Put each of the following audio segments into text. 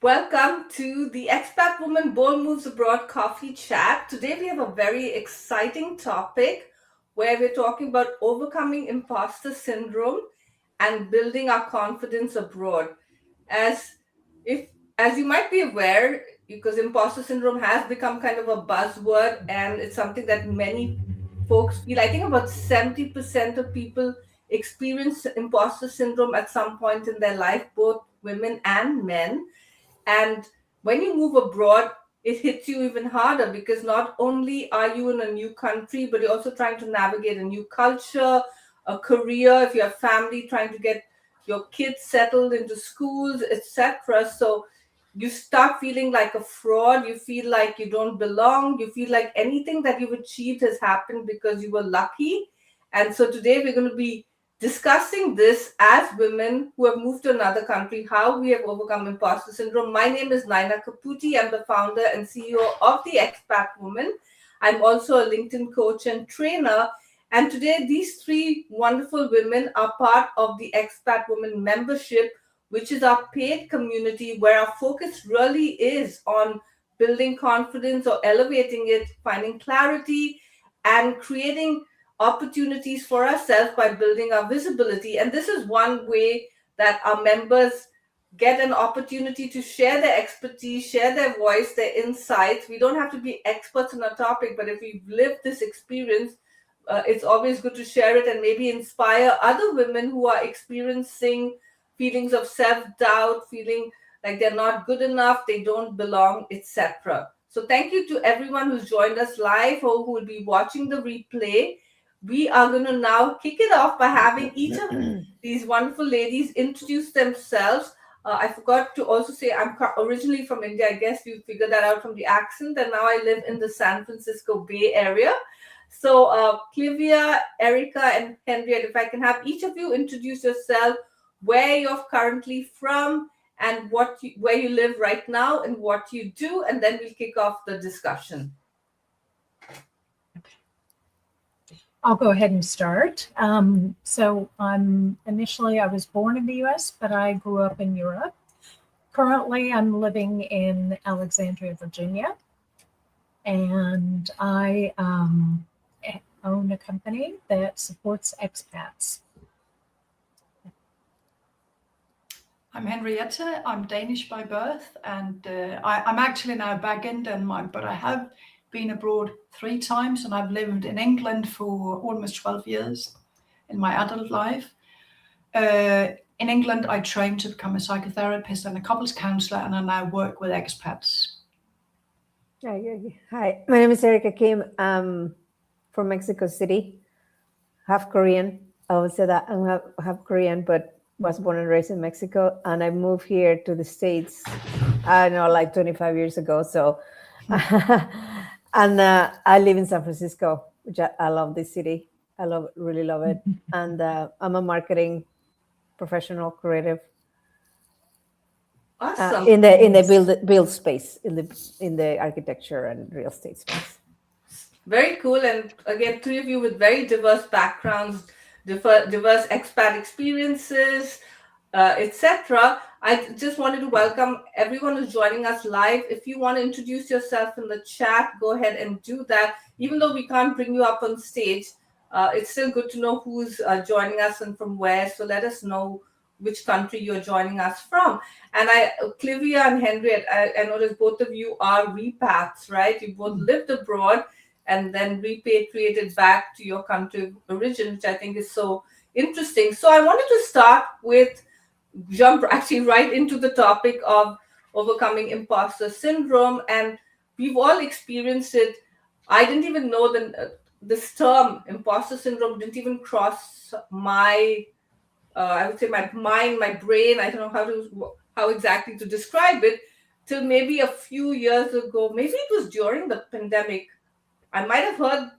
Welcome to the Expat Woman Bold Moves Abroad Coffee Chat. Today we have a very exciting topic where we're talking about overcoming imposter syndrome and building our confidence abroad. As if as you might be aware, because imposter syndrome has become kind of a buzzword and it's something that many folks feel. I think about 70% of people experience imposter syndrome at some point in their life, both women and men. And when you move abroad, it hits you even harder because not only are you in a new country, but you're also trying to navigate a new culture, a career, if you have family, trying to get your kids settled into schools, etc. So you start feeling like a fraud. You feel like you don't belong. You feel like anything that you've achieved has happened because you were lucky. And so today we're going to be discussing this as women who have moved to another country, how we have overcome imposter syndrome. My name is Nyna Caputi. I'm the founder and CEO of the Expat Woman. I'm also a LinkedIn coach and trainer. And today, these three wonderful women are part of the Expat Woman membership, which is our paid community where our focus really is on building confidence or elevating it, finding clarity, and creating opportunities for ourselves by building our visibility. And this is one way that our members get an opportunity to share their expertise, share their voice, their insights. We don't have to be experts in a topic, but if we've lived this experience, it's always good to share it and maybe inspire other women who are experiencing feelings of self-doubt, feeling like they're not good enough, they don't belong, etc. So thank you to everyone who's joined us live or who will be watching the replay. We are going to now kick it off by having each of these wonderful ladies introduce themselves. I forgot to also say I'm originally from India. I guess you figured that out from the accent. And now I live in the San Francisco Bay Area. So Clivia, Erica, and Henriette, if I can have each of you introduce yourself, where you're currently from, and where you live right now, and what you do, and then we'll kick off the discussion. I'll go ahead and start. So I was born in the U.S., but I grew up in Europe. Currently, I'm living in Alexandria, Virginia, and I own a company that supports expats. I'm Henriette. I'm Danish by birth, and I'm actually now back in Denmark, but I have been abroad 3 times, and I've lived in England for almost 12 years in my adult life. In England, I trained to become a psychotherapist and a couples counselor, and I now work with expats. Hi, my name is Erica Kim. I'm from Mexico City, half Korean. I would say that I'm half Korean, but was born and raised in Mexico, and I moved here to the States, I don't know, like 25 years ago. So, and I live in San Francisco, which I love this city. Really love it. And I'm a marketing professional, creative. Awesome. In the build space, in the architecture and real estate space. Very cool. And again, 3 of you with very diverse backgrounds, diverse expat experiences, etc. I just wanted to welcome everyone who's joining us live. If you want to introduce yourself in the chat, go ahead and do that. Even though we can't bring you up on stage, it's still good to know who's joining us and from where. So let us know which country you're joining us from. And Clivia and Henriette, I noticed both of you are repats, right? You both lived abroad and then repatriated back to your country of origin, which I think is so interesting. So I wanted to start with, jump actually right into the topic of overcoming imposter syndrome. And we've all experienced it. I didn't even know this term, imposter syndrome, didn't even cross my, I would say my mind, my brain. I don't know how exactly to describe it till maybe a few years ago. Maybe it was during the pandemic. I might have heard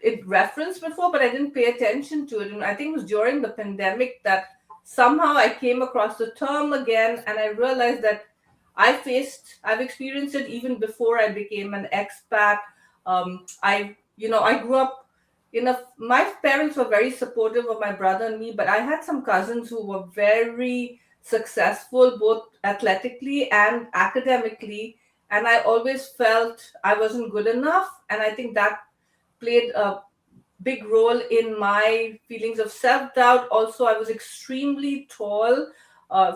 it referenced before, but I didn't pay attention to it. And I think it was during the pandemic that somehow I came across the term again, and I realized that I've experienced it even before I became an expat. I grew up my parents were very supportive of my brother and me, but I had some cousins who were very successful both athletically and academically, and I always felt I wasn't good enough. And I think that played a big role in my feelings of self-doubt. Also, I was extremely tall.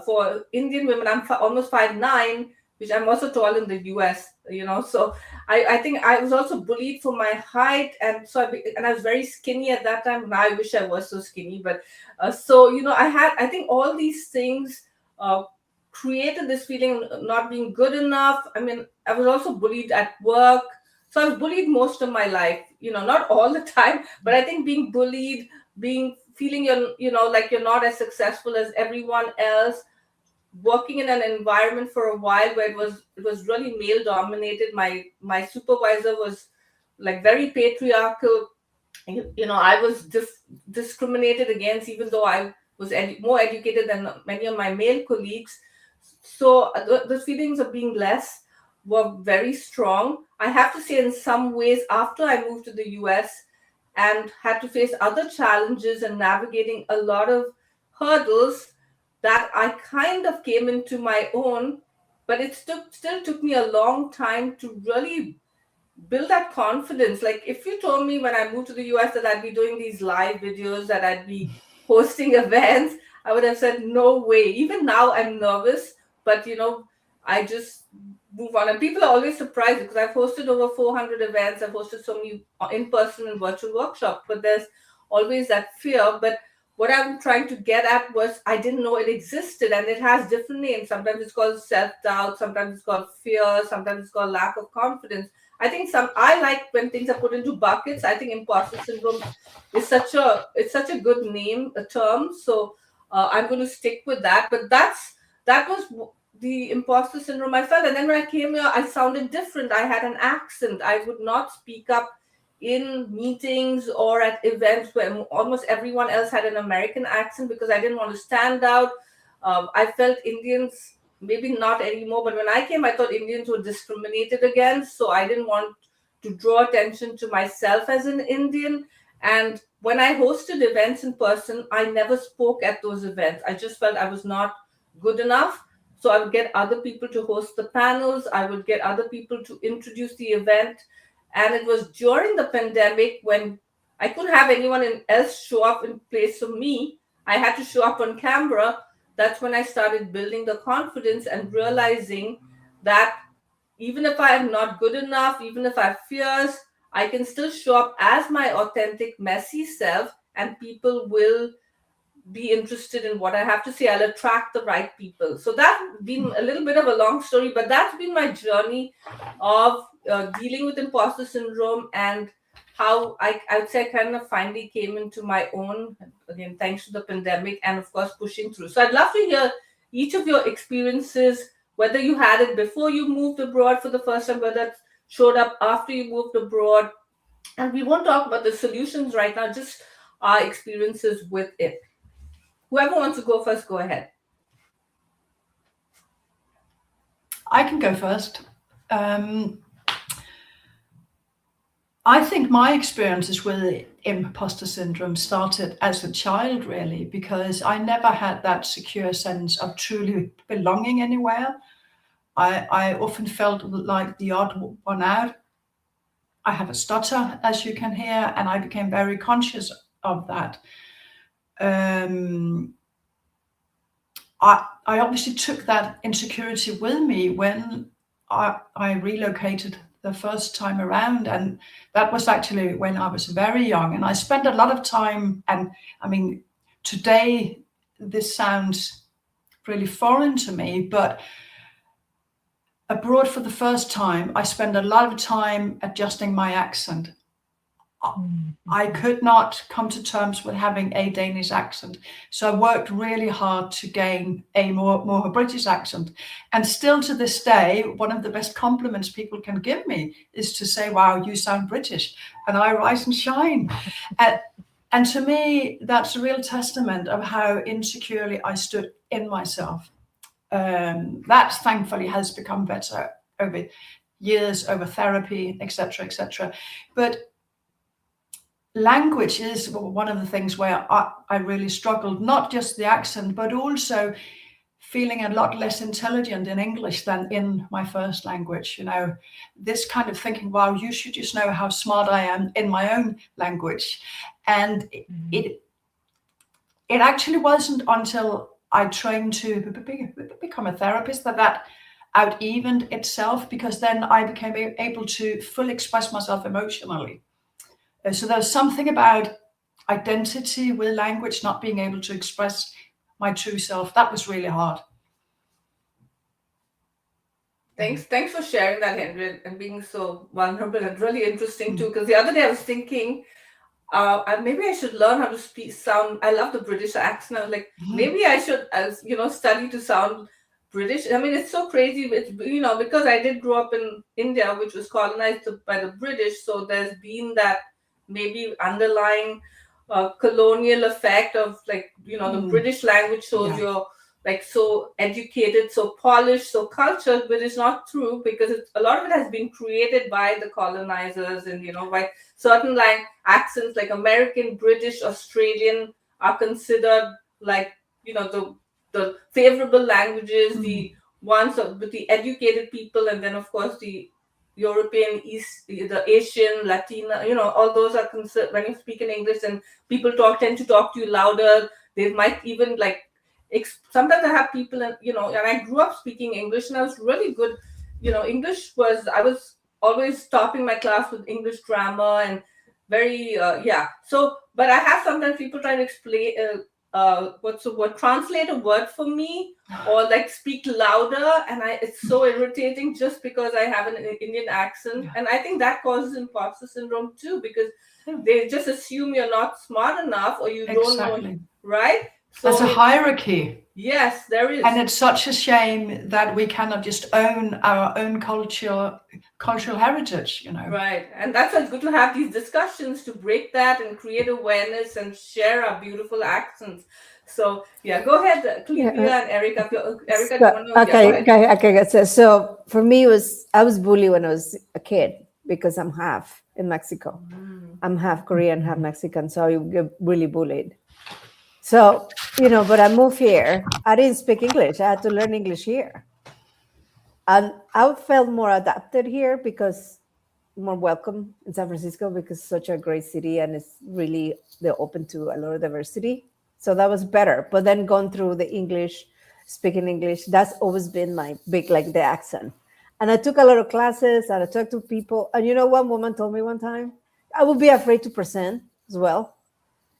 For Indian women, I'm almost 5'9", which I'm also tall in the US, So I think I was also bullied for my height. And so I was very skinny at that time. Now I wish I was so skinny. But I think all these things uh, created this feeling of not being good enough. I mean, I was also bullied at work. So I was bullied most of my life, not all the time, but I think being bullied, feeling like you're not as successful as everyone else, working in an environment for a while where it was really male dominated. My supervisor was like very patriarchal. I was discriminated against, even though I was more educated than many of my male colleagues. So the feelings of being less were very strong. I have to say, in some ways, after I moved to the US and had to face other challenges and navigating a lot of hurdles, that I kind of came into my own. But it still took me a long time to really build that confidence. Like, if you told me when I moved to the US that I'd be doing these live videos, that I'd be hosting events, I would have said no way. Even now I'm nervous, but I just move on. And people are always surprised because I've hosted over 400 events. I've hosted so many in-person and virtual workshops, but there's always that fear. But what I'm trying to get at was, I didn't know it existed, and it has different names. Sometimes it's called self-doubt, sometimes it's called fear, sometimes it's called lack of confidence. I think I like when things are put into buckets. I think imposter syndrome is such a good name, a term. So I'm going to stick with that. But that was the imposter syndrome I felt. And then when I came here, I sounded different. I had an accent. I would not speak up in meetings or at events where almost everyone else had an American accent, because I didn't want to stand out. I felt Indians, maybe not anymore, but when I came, I thought Indians were discriminated against. So I didn't want to draw attention to myself as an Indian. And when I hosted events in person, I never spoke at those events. I just felt I was not good enough. So I would get other people to host the panels. I would get other people to introduce the event. And it was during the pandemic, when I couldn't have anyone else show up in place of me. I had to show up on camera. That's when I started building the confidence and realizing that even if I am not good enough, even if I have fears, I can still show up as my authentic, messy self, and people will be interested in what I have to say. I'll attract the right people. So that's been a little bit of a long story, but that's been my journey of dealing with imposter syndrome, and how I would say I kind of finally came into my own, again, thanks to the pandemic, and of course pushing through. So I'd love to hear each of your experiences, whether you had it before you moved abroad for the first time, whether it showed up after you moved abroad. And we won't talk about the solutions right now, just our experiences with it. Whoever wants to go first, go ahead. I can go first. I think my experiences with imposter syndrome started as a child, really, because I never had that secure sense of truly belonging anywhere. I often felt like the odd one out. I have a stutter, as you can hear, and I became very conscious of that. I obviously took that insecurity with me when I relocated the first time around, and that was actually when I was very young, and I spent a lot of time, and I mean, today this sounds really foreign to me, but abroad for the first time, I spent a lot of time adjusting my accent. I could not come to terms with having a Danish accent. So I worked really hard to gain a more British accent. And still to this day, one of the best compliments people can give me is to say, wow, you sound British. And I rise and shine. And to me, that's a real testament of how insecurely I stood in myself. That thankfully has become better over years, over therapy, etc., etc. But language is one of the things where I really struggled, not just the accent, but also feeling a lot less intelligent in English than in my first language. You know, this kind of thinking, wow, you should just know how smart I am in my own language. And it actually wasn't until I trained to become a therapist that out-evened itself, because then I became able to fully express myself emotionally. So there's something about identity with language, not being able to express my true self. That was really hard. Thanks for sharing that, Henry, and being so vulnerable and really interesting too. Because the other day I was thinking, maybe I should learn how to sound. I love the British accent. I was like, maybe I should, study to sound British. I mean, it's so crazy. It's, because I did grow up in India, which was colonized by the British. So there's been that maybe underlying colonial effect of the British language shows you're like so educated, so polished, so cultured, but it's not true, because a lot of it has been created by the colonizers, and by certain accents like American, British, Australian are considered like the favorable languages, the ones with the educated people, and then of course the European, the Asian, Latina, all those are considered. When you speak in English and people tend to talk to you louder, they might even sometimes I have people, and I grew up speaking English, and I was really good. I was always topping my class with English grammar and very so, but I have sometimes people trying to explain what's the word, translate a word for me, or speak louder, and it's so irritating just because I have an Indian accent. And I think that causes imposter syndrome too, because they just assume you're not smart enough, or you don't know, right? So there's a hierarchy. Yes, there is. And it's such a shame that we cannot just own our own cultural heritage, Right. And that's why it's good to have these discussions to break that and create awareness and share our beautiful accents. So go ahead, Clivia and Erica. Okay. So for me, I was bullied when I was a kid because I'm half in Mexico. I'm half Korean, half Mexican, so you get really bullied. So, but I moved here. I didn't speak English. I had to learn English here. And I felt more adapted here, because more welcome in San Francisco, because it's such a great city and it's really, they're open to a lot of diversity. So that was better. But then going through the English, speaking English, that's always been my big, the accent. And I took a lot of classes and I talked to people. And one woman told me one time, I would be afraid to present as well.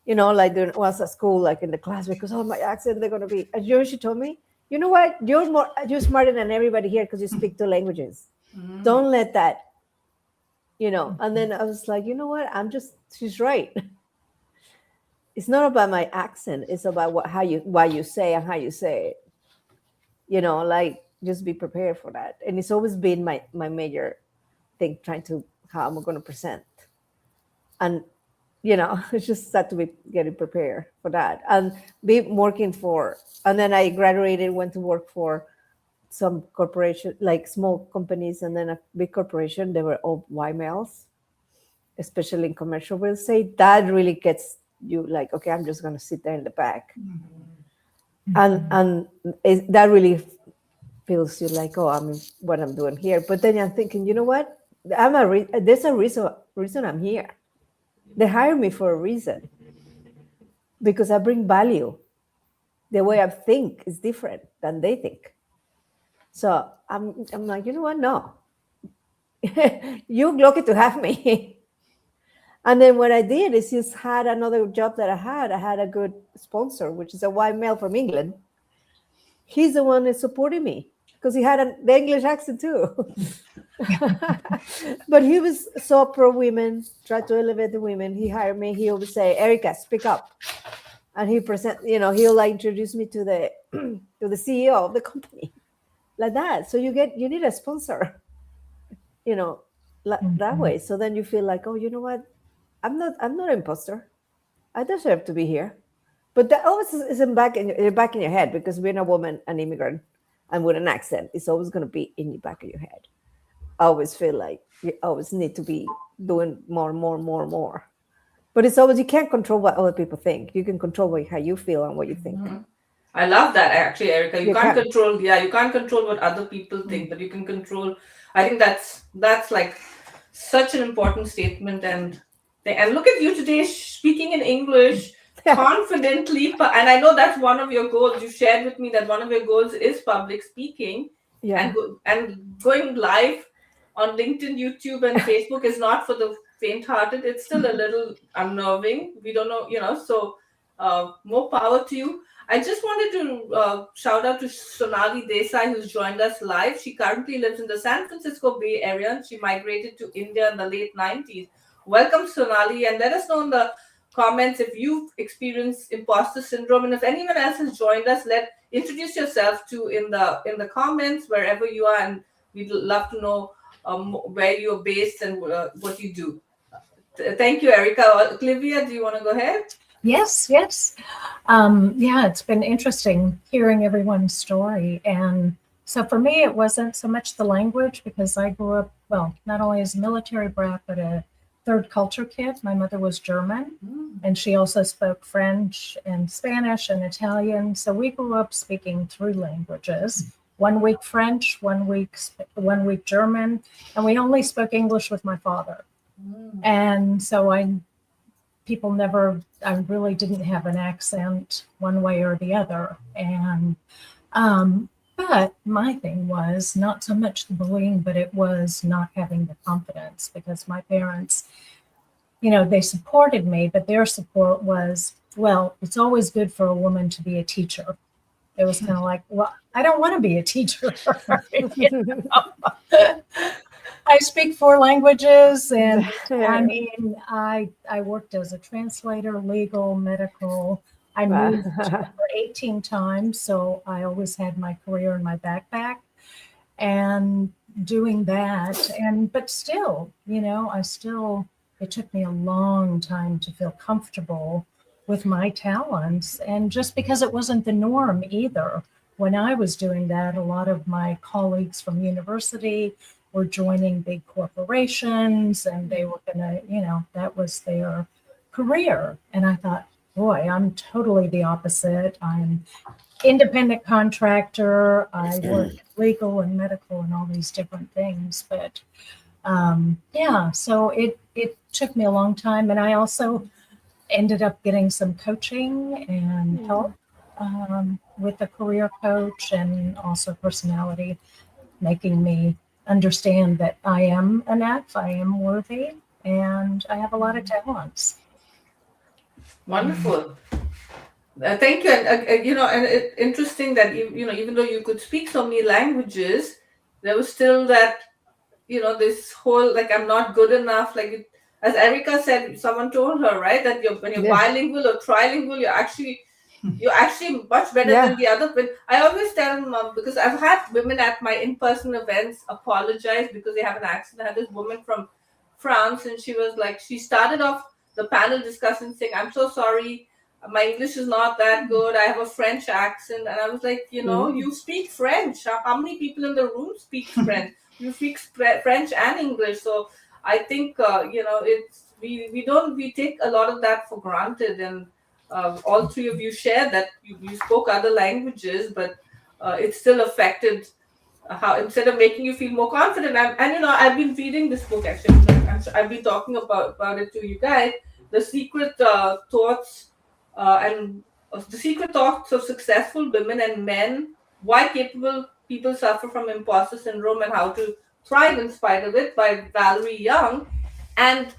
When I was at school, in the class, because my accent, they're going to be. And she told me, you know what? You're smarter than everybody here because you speak 2 languages. Don't let that, And then I was like, you know what? She's right. It's not about my accent. It's about why you say and how you say it. Just be prepared for that. And it's always been my major thing, trying to how I'm going to present. And it's just had to be getting prepared for that and be working and then I graduated, went to work for some corporation, small companies, and then a big corporation. They were all white males, especially in commercial real estate. That really gets you okay, I'm just going to sit there in the back. And that really feels you what I'm doing here. But then I'm thinking, you know what? There's a reason I'm here. They hire me for a reason, because I bring value. The way I think is different than they think. So I'm like, you know what? No, you're lucky to have me. And then what I did is just had another job that I had a good sponsor, which is a white male from England. He's the one that supported me because he had the English accent too. But he was so pro women, tried to elevate the women. He hired me. He would say, Erica, speak up. And he'll introduce me to the CEO of the company, like that. So you need a sponsor, that way. So then you feel like, oh, you know what? I'm not an imposter. I deserve to be here. But that always isn't back in your head, because being a woman, an immigrant, and with an accent, it's always going to be in the back of your head. I always feel like you always need to be doing more. But it's always, you can't control what other people think. You can control how you feel and what you think. I love that actually, Erica. You You can't can. control, yeah, you can't control what other people think, but you can control. I think that's like such an important statement. And look at you today speaking in English confidently. And I know that's one of your goals. You shared with me that one of your goals is public speaking, Yeah. and going live on LinkedIn, YouTube, and Facebook is not for the faint-hearted. It's still a little unnerving. We don't know, So more power to you. I just wanted to shout out to Sonali Desai, who's joined us live. She currently lives in the San Francisco Bay Area, and she migrated to India in the late 90s. Welcome, Sonali, and let us know in the comments if you've experienced imposter syndrome, and if anyone else has joined us, introduce yourself to in the comments wherever you are, and we'd love to know where you're based and what you do. Thank you, Erica. Clivia, do you want to go ahead? Yes. Yeah, it's been interesting hearing everyone's story. And so for me, it wasn't so much the language, because I grew up, well, not only as a military brat, but a third culture kid. My mother was German, and she also spoke French and Spanish and Italian. So we grew up speaking 3 languages. 1 week French, 1 week German, and we only spoke English with my father. And so I really didn't have an accent one way or the other. And, but my thing was not so much the bullying, but it was not having the confidence, because my parents, they supported me, but their support was, well, it's always good for a woman to be a teacher. It was kind of like, well, I don't want to be a teacher. I speak 4 languages, and I mean, I worked as a translator, legal, medical. I moved for 18 times, so I always had my career in my backpack, and doing that. But still, it took me a long time to feel comfortable with my talents, and just because it wasn't the norm either. When I was doing that, a lot of my colleagues from university were joining big corporations, and they were gonna, that was their career. And I thought, boy, I'm totally the opposite. I'm independent contractor. I work legal and medical and all these different things. But yeah, so it took me a long time, and I also ended up getting some coaching and help with a career coach, and also personality, making me understand that I am enough, I am worthy, and I have a lot of talents. Wonderful. Thank you. And it's interesting that even though you could speak so many languages, there was still that this whole like I'm not good enough. Like as Erica said, someone told her, right, that when you're bilingual or trilingual, you're actually much better than the other. But I always tell them, because I've had women at my in-person events apologize because they have an accent. I had this woman from France, and she was like, she started off the panel discussion saying, "I'm so sorry, my English is not that good. I have a French accent." And I was like, you speak French. How many people in the room speak French? You speak French and English. So I think we take a lot of that for granted. And all 3 of you shared that you spoke other languages, but it still affected how, instead of making you feel more confident. I've been reading this book actually. I've been talking about it to you guys. The Secret Thoughts and the Secret Thoughts of Successful Women and Men: Why Capable People Suffer from Imposter Syndrome and How to Thrive in Spite of It, by Valerie Young. And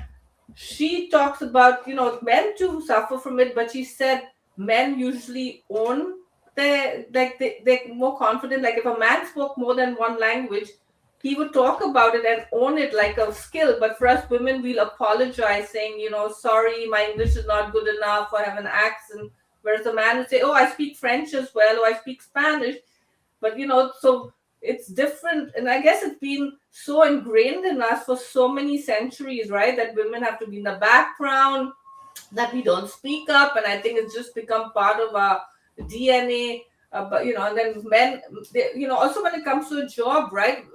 she talks about, men too suffer from it, but she said men usually own they're more confident. Like if a man spoke more than 1 language, he would talk about it and own it like a skill. But for us women, we'll apologize saying, sorry, my English is not good enough, or I have an accent. Whereas a man would say, oh, I speak French as well, or I speak Spanish. But, so it's different. And I guess it's been so ingrained in us for so many centuries, right? That women have to be in the background, that we don't speak up. And I think it's just become part of our DNA. But and then men, also when it comes to a job, right?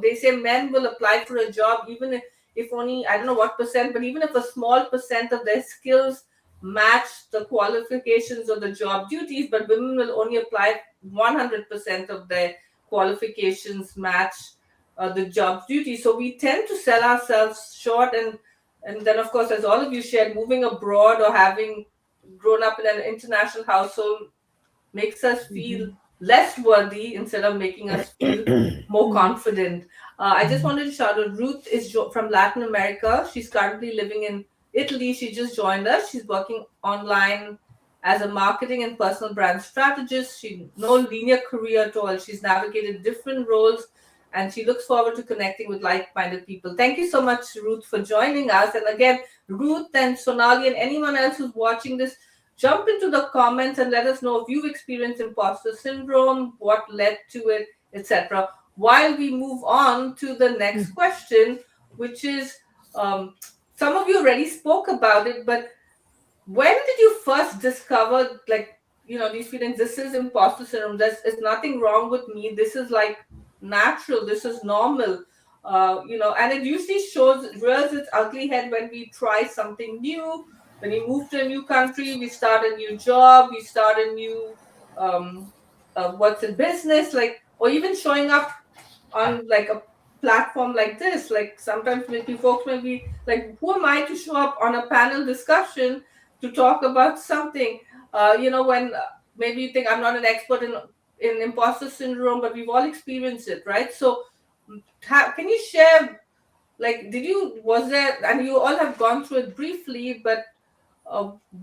They say men will apply for a job even if only, I don't know what percent, but even if a small percent of their skills match the qualifications or the job duties, but women will only apply 100% of their qualifications match the job duties. So we tend to sell ourselves short, and then of course, as all of you shared, moving abroad or having grown up in an international household makes us feel less worthy instead of making us feel more confident. I just wanted to shout out, Ruth is from Latin America. She's currently living in Italy. She just joined us. She's working online as a marketing and personal brand strategist. She no linear career at all. She's navigated different roles, and she looks forward to connecting with like-minded people. Thank you so much, Ruth, for joining us. And again, Ruth and Sonali and anyone else who's watching this, jump into the comments and let us know if you've experienced imposter syndrome, what led to it, etc. While we move on to the next question, which is some of you already spoke about it, but when did you first discover, like, these feelings? This is imposter syndrome. There's nothing wrong with me. This is like natural. This is normal. And it usually rears its ugly head when we try something new. When you move to a new country, we start a new job, we start a new what's in business, like, or even showing up on like a platform like this. Like sometimes maybe folks may be like, who am I to show up on a panel discussion to talk about something? When maybe you think I'm not an expert in imposter syndrome, but we've all experienced it, right? So can you share, like, was there, and you all have gone through it briefly, but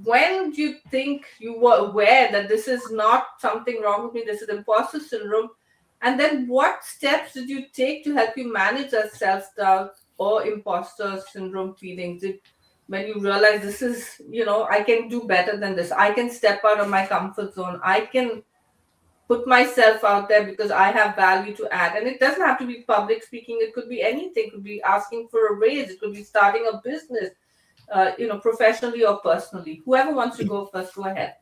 when do you think you were aware that this is not something wrong with me, this is imposter syndrome? And then what steps did you take to help you manage that self-doubt or imposter syndrome feelings? When you realize this is, I can do better than this, I can step out of my comfort zone, I can put myself out there because I have value to add. And it doesn't have to be public speaking, it could be anything. It could be asking for a raise, it could be starting a business, professionally or personally. Whoever wants to go first, go ahead.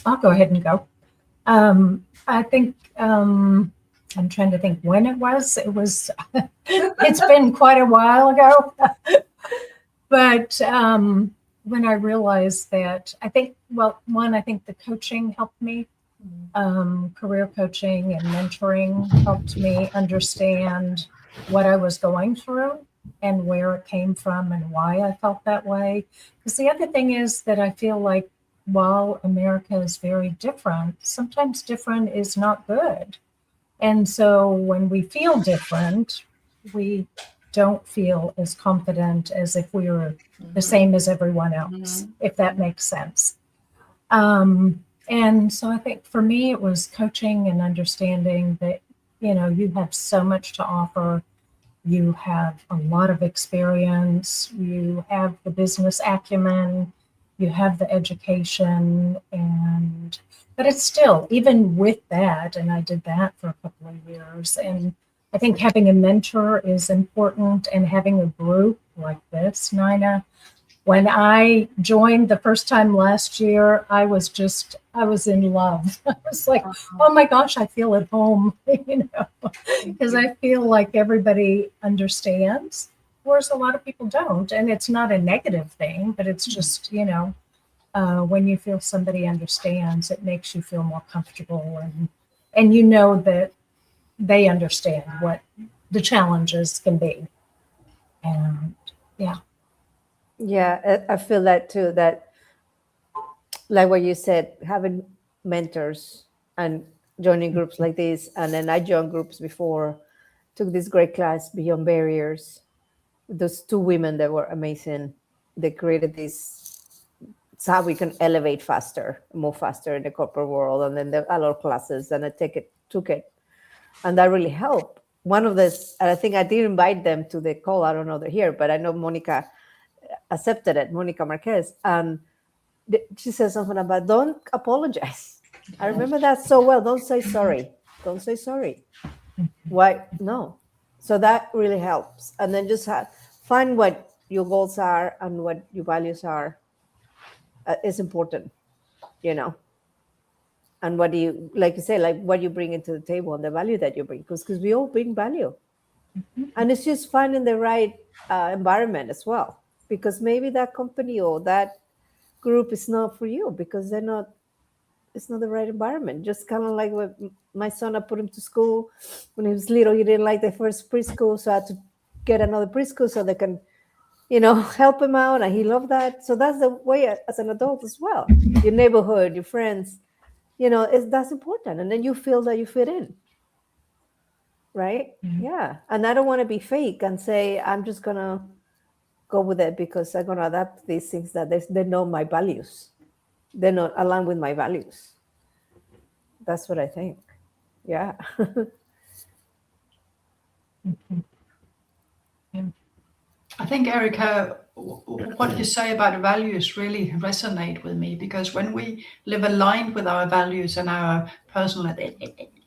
I'll go ahead and go. I think I'm trying to think when it was. It's been quite a while ago. But when I realized that, I think the coaching helped me. Career coaching and mentoring helped me understand what I was going through and where it came from and why I felt that way. Because the other thing is that I feel like while America is very different, sometimes different is not good. And so when we feel different, we don't feel as confident as if we were the same as everyone else, if that makes sense. And so I think for me, it was coaching and understanding that, you have so much to offer. You have a lot of experience. You have the business acumen. You have the education. But it's still, even with that, and I did that for a couple of years. And I think having a mentor is important, and having a group like this, Nyna. When I joined the first time last year, I was in love. I was like, oh my gosh, I feel at home, because I feel like everybody understands, whereas a lot of people don't. And it's not a negative thing, but it's just, when you feel somebody understands, it makes you feel more comfortable, and you know that they understand what the challenges can be. And yeah. Yeah, I feel that too, that like what you said, having mentors and joining groups like this. And then I joined groups before, took this great class, Beyond Barriers. Those two women that were amazing. They created this, it's how we can elevate faster, move faster in the corporate world. And then there are a lot of classes, and I took it. And that really helped. One of this, and I think I did invite them to the call. I don't know they're here, but I know Monica accepted it, Monica Marquez. And she said something about, don't apologize. I remember that so well. Don't say sorry. Don't say sorry. Why? No. So that really helps. And then just find what your goals are and what your values are. Is important, And what do you, like you say, like what you bring into the table and the value that you bring, because we all bring value. And it's just finding the right environment as well, because maybe that company or that group is not for you because it's not the right environment. Just kind of like with my son, I put him to school when he was little. He didn't like the first preschool, so I had to get another preschool so they can, help him out, and he loved that. So that's the way as an adult as well. Your neighborhood, your friends, that's important, and then you feel that you fit in, right? Yeah. And I don't want to be fake and say I'm just gonna go with it because I'm gonna adapt these things that they know my values. They're not aligned with my values. That's what I think. Yeah. I think, Erica, what you say about values really resonate with me, because when we live aligned with our values and our personal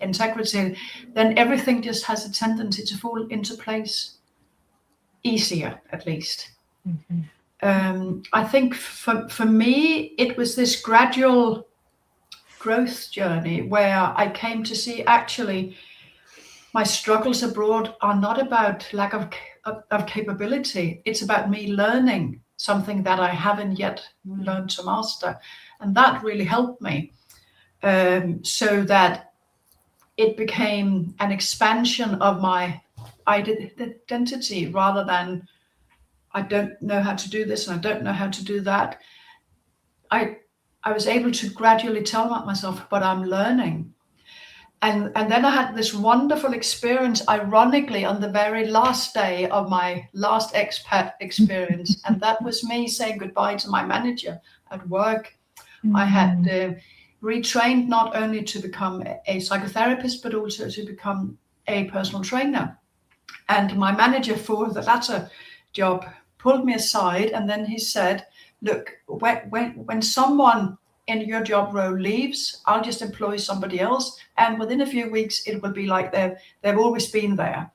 integrity, then everything just has a tendency to fall into place easier, at least. I think for me, it was this gradual growth journey where I came to see actually my struggles abroad are not about lack of capability. It's about me learning something that I haven't yet learned to master. And that really helped me, so that it became an expansion of my identity rather than I don't know how to do this and I don't know how to do that. I was able to gradually tell myself, but I'm learning. And then I had this wonderful experience, ironically, on the very last day of my last expat experience. And that was me saying goodbye to my manager at work. I had retrained not only to become a psychotherapist, but also to become a personal trainer. And my manager for the latter job pulled me aside, and then he said, look, when someone in your job role leaves, I'll just employ somebody else, and within a few weeks it will be like they've always been there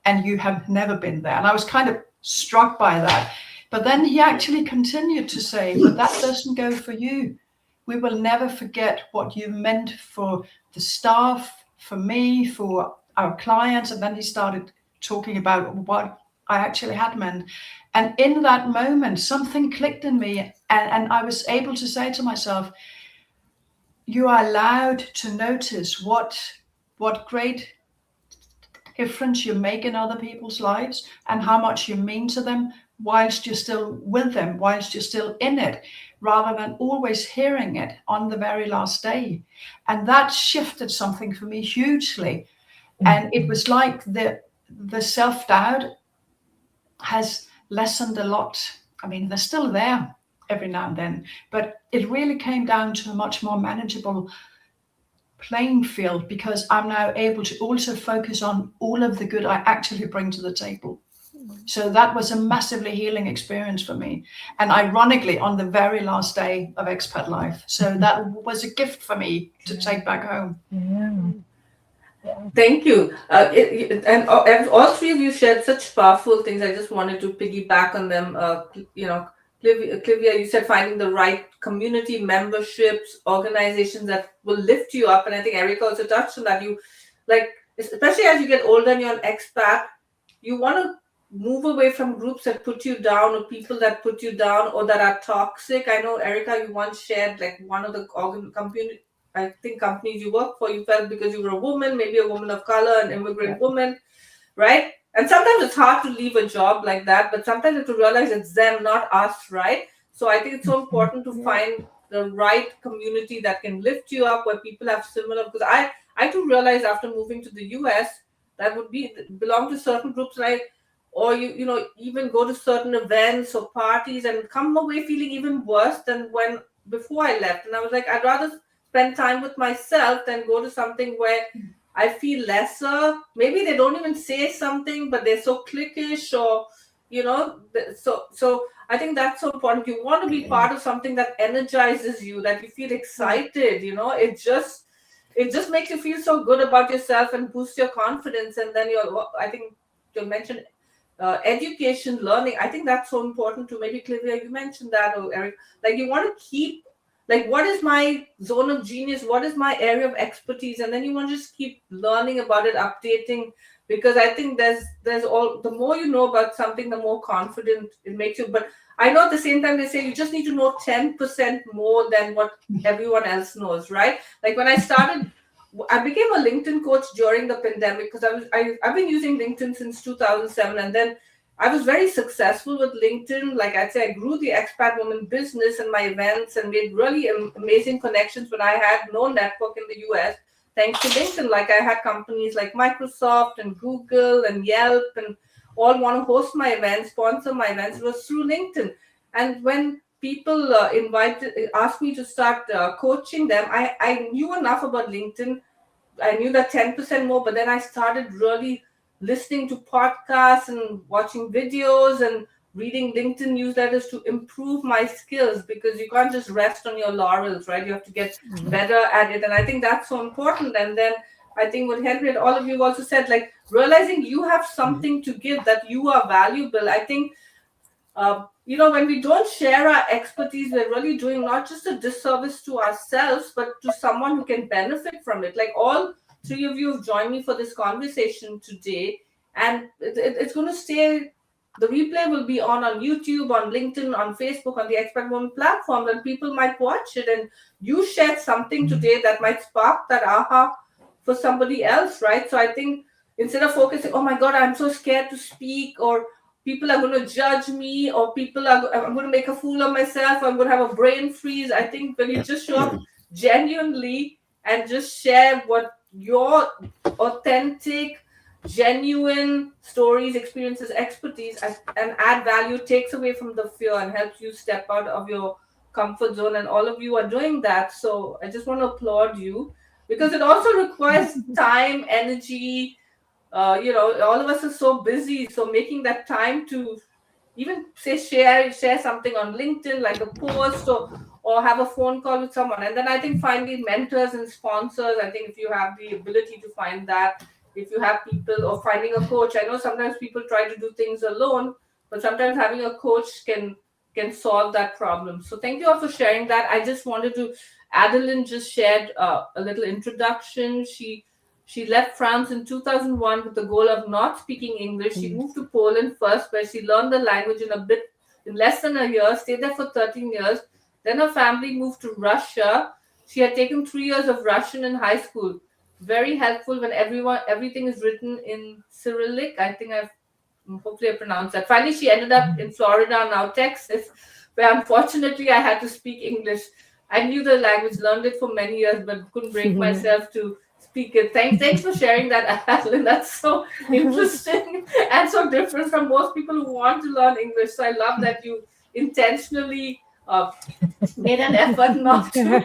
and you have never been there. And I was kind of struck by that. But then he actually continued to say, but that doesn't go for you. We will never forget what you meant for the staff, for me, for our clients. And then he started talking about what I actually had meant. And in that moment, something clicked in me, and I was able to say to myself, you are allowed to notice what great difference you make in other people's lives and how much you mean to them whilst you're still with them, whilst you're still in it, rather than always hearing it on the very last day. And that shifted something for me hugely. And it was like the self-doubt has lessened a lot. I mean, they're still there every now and then, but it really came down to a much more manageable playing field, because I'm now able to also focus on all of the good I actually bring to the table. So that was a massively healing experience for me. And ironically, on the very last day of expat life. So that was a gift for me to take back home. Thank you. And all three of you shared such powerful things. I just wanted to piggyback on them. Clivia, you said finding the right community memberships, organizations that will lift you up. And I think Erica also touched on that. You, like, especially as you get older and you're an expat, you want to move away from groups that put you down, or people that put you down, or that are toxic. I know, Erica, you once shared, like, one of the companies you work for, you felt because you were a woman, maybe a woman of color, an immigrant woman, right? And sometimes it's hard to leave a job like that, but sometimes you have to realize it's them, not us, right? So I think it's so important to find the right community that can lift you up, where people have similar, because I do realize after moving to the US, that would belong to certain groups, right? Or you even go to certain events or parties and come away feeling even worse than when before I left. And I was like, I'd rather spend time with myself than go to something where I feel lesser. Maybe they don't even say something, but they're so cliquish, or so I think that's so important. You want to be part of something that energizes you, that you feel excited. It just makes you feel so good about yourself and boosts your confidence. And then I think you mentioned education, learning. I think that's so important too. Maybe Clivia, you mentioned that, or Eric, like, you want to keep, like, what is my zone of genius? What is my area of expertise? And then you want to just keep learning about it, updating because I think there's all, the more you know about something, the more confident it makes you. But I know at the same time they say you just need to know 10% more than what everyone else knows, right? Like when I started, I became a LinkedIn coach during the pandemic because I've been using LinkedIn since 2007, and then I was very successful with LinkedIn. Like I'd say, I grew the Expat Woman business and my events and made really amazing connections when I had no network in the US. Thanks to LinkedIn, like I had companies like Microsoft and Google and Yelp and all want to host my events, sponsor my events. It was through LinkedIn. And when people asked me to start coaching them, I knew enough about LinkedIn. I knew that 10% more, but then I started really listening to podcasts and watching videos and reading LinkedIn newsletters to improve my skills, because you can't just rest on your laurels, right? You have to get better at it. And I think that's so important. And then I think what Henry and all of you also said, like realizing you have something to give, that you are valuable. I think when we don't share our expertise, we're really doing not just a disservice to ourselves, but to someone who can benefit from it. Like all three of you have joined me for this conversation today, and it's going to stay. The replay will be on YouTube, on LinkedIn, on Facebook, on the Expat Woman platform, and people might watch it. And you shared something today that might spark that aha for somebody else, right? So I think instead of focusing, oh my God, I'm so scared to speak, or people are going to judge me, or I'm going to make a fool of myself, or I'm going to have a brain freeze. I think when you just show up genuinely and just share what your authentic, genuine stories, experiences, expertise, and add value, takes away from the fear and helps you step out of your comfort zone. And all of you are doing that. So I just want to applaud you, because it also requires time, energy. All of us are so busy. So making that time to even say share something on LinkedIn, like a post, or have a phone call with someone. And then I think finally mentors and sponsors. I think if you have the ability to find that, if you have people, or finding a coach. I know sometimes people try to do things alone, but sometimes having a coach can solve that problem. So thank you all for sharing that. I just wanted to, Adeline just shared a little introduction. She left France in 2001 with the goal of not speaking English. She moved to Poland first, where she learned the language in less than a year, stayed there for 13 years. Then her family moved to Russia. She had taken 3 years of Russian in high school. Very helpful when everything is written in Cyrillic. I think hopefully I pronounced that. Finally, she ended up in Florida, now Texas, where unfortunately I had to speak English. I knew the language, learned it for many years, but couldn't break myself to speak it. Thanks for sharing that, Adeline. That's so interesting and so different from most people who want to learn English. So I love that you intentionally made an effort not to.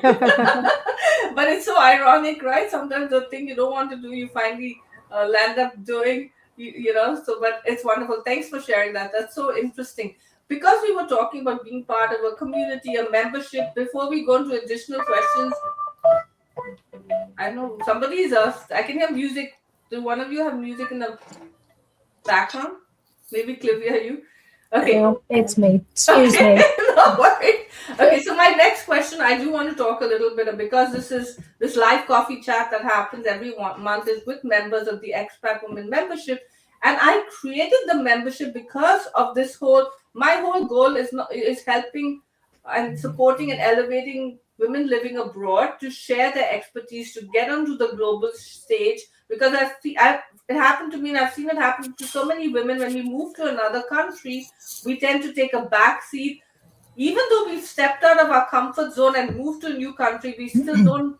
But it's so ironic, right? Sometimes the thing you don't want to do, you finally land up doing. So, but it's wonderful. Thanks for sharing that. That's so interesting. Because we were talking about being part of a community, a membership, before we go into additional questions, I know somebody is asked. I can hear music. Do one of you have music in the background? Maybe Clivia, you? Okay. No, it's me. Excuse me. No worries. Okay, so my next question, I do want to talk a little bit, because this live coffee chat that happens every month is with members of the Expat Woman membership. And I created the membership because of my whole goal is helping and supporting and elevating women living abroad to share their expertise, to get onto the global stage. Because it happened to me, and I've seen it happen to so many women. When we move to another country, we tend to take a back seat. Even though we've stepped out of our comfort zone and moved to a new country, we still don't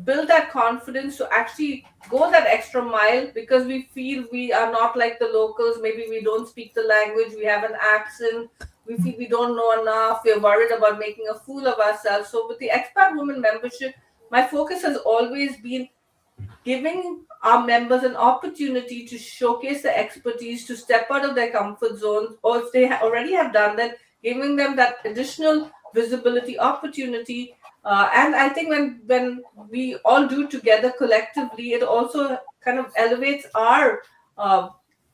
build that confidence to actually go that extra mile, because we feel we are not like the locals. Maybe we don't speak the language, we have an accent, we feel we don't know enough, we're worried about making a fool of ourselves. So with the Expat Woman membership, my focus has always been giving our members an opportunity to showcase their expertise, to step out of their comfort zones, or if they already have done that, giving them that additional visibility opportunity. And I think when we all do together collectively, it also kind of elevates our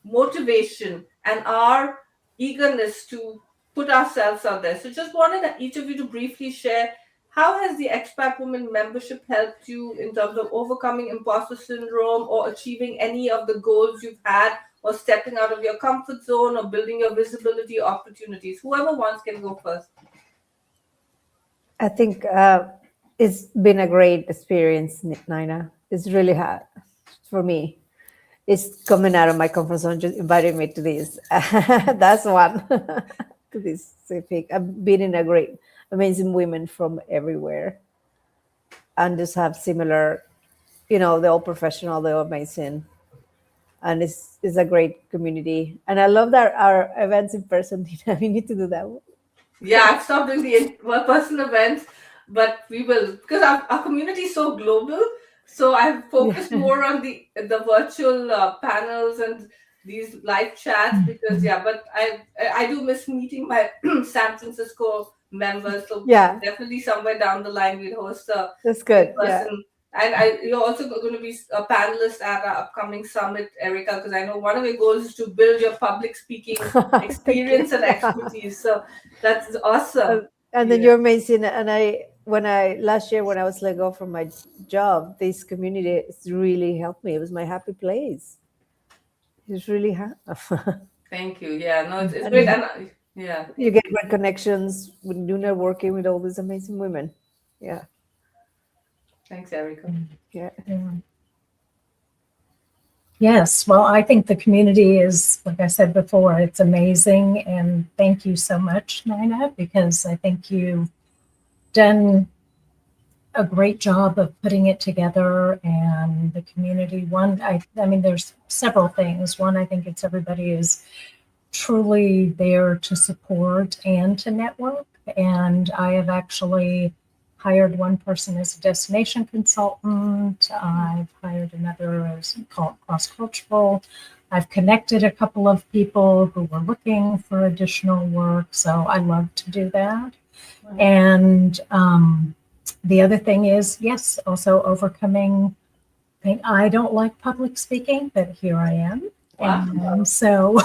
motivation and our eagerness to put ourselves out there. So just wanted each of you to briefly share how has the Expat Woman membership helped you in terms of overcoming imposter syndrome or achieving any of the goals you've had, or stepping out of your comfort zone, or building your visibility opportunities? Whoever wants can go first. I think it's been a great experience, Nyna. It's really hard for me. It's coming out of my comfort zone, just inviting me to this. That's one. To this specific. I've been in a great, amazing women from everywhere, and just have similar, they're all professional, they're all amazing, and it's a great community. And I love that our events in person. We need to do that. Yeah, I've stopped doing the in-person events, but we will, because our community is so global. So I've focused more on the virtual panels and these live chats, because but I do miss meeting my San Francisco members. So Yeah, definitely somewhere down the line we'll host a that's good. Yeah. person. And you're also going to be a panelist at our upcoming summit, Erica, because I know one of your goals is to build your public speaking experience and expertise. So that's awesome. And then Yeah. you're amazing. And last year when I was let go from my job, this community has really helped me. It was my happy place. It's really hard. Thank you. Yeah, no, it's And great. And yeah, you get great connections when you're networking with all these amazing women. Yeah. thanks, Erica. Yeah. Yeah. Yes, well, I think the community is, like I said before, it's amazing. And thank you so much, Nyna, because I think you've done a great job of putting it together. And the community, I mean, there's several things. One, I think it's everybody is truly there to support and to network. And I have actually hired one person as a destination consultant. I've hired another as cross-cultural. I've connected a couple of people who were looking for additional work. So I love to do that. Wow. And the other thing is, yes, also overcoming, I don't like public speaking, but here I am. Wow. And so,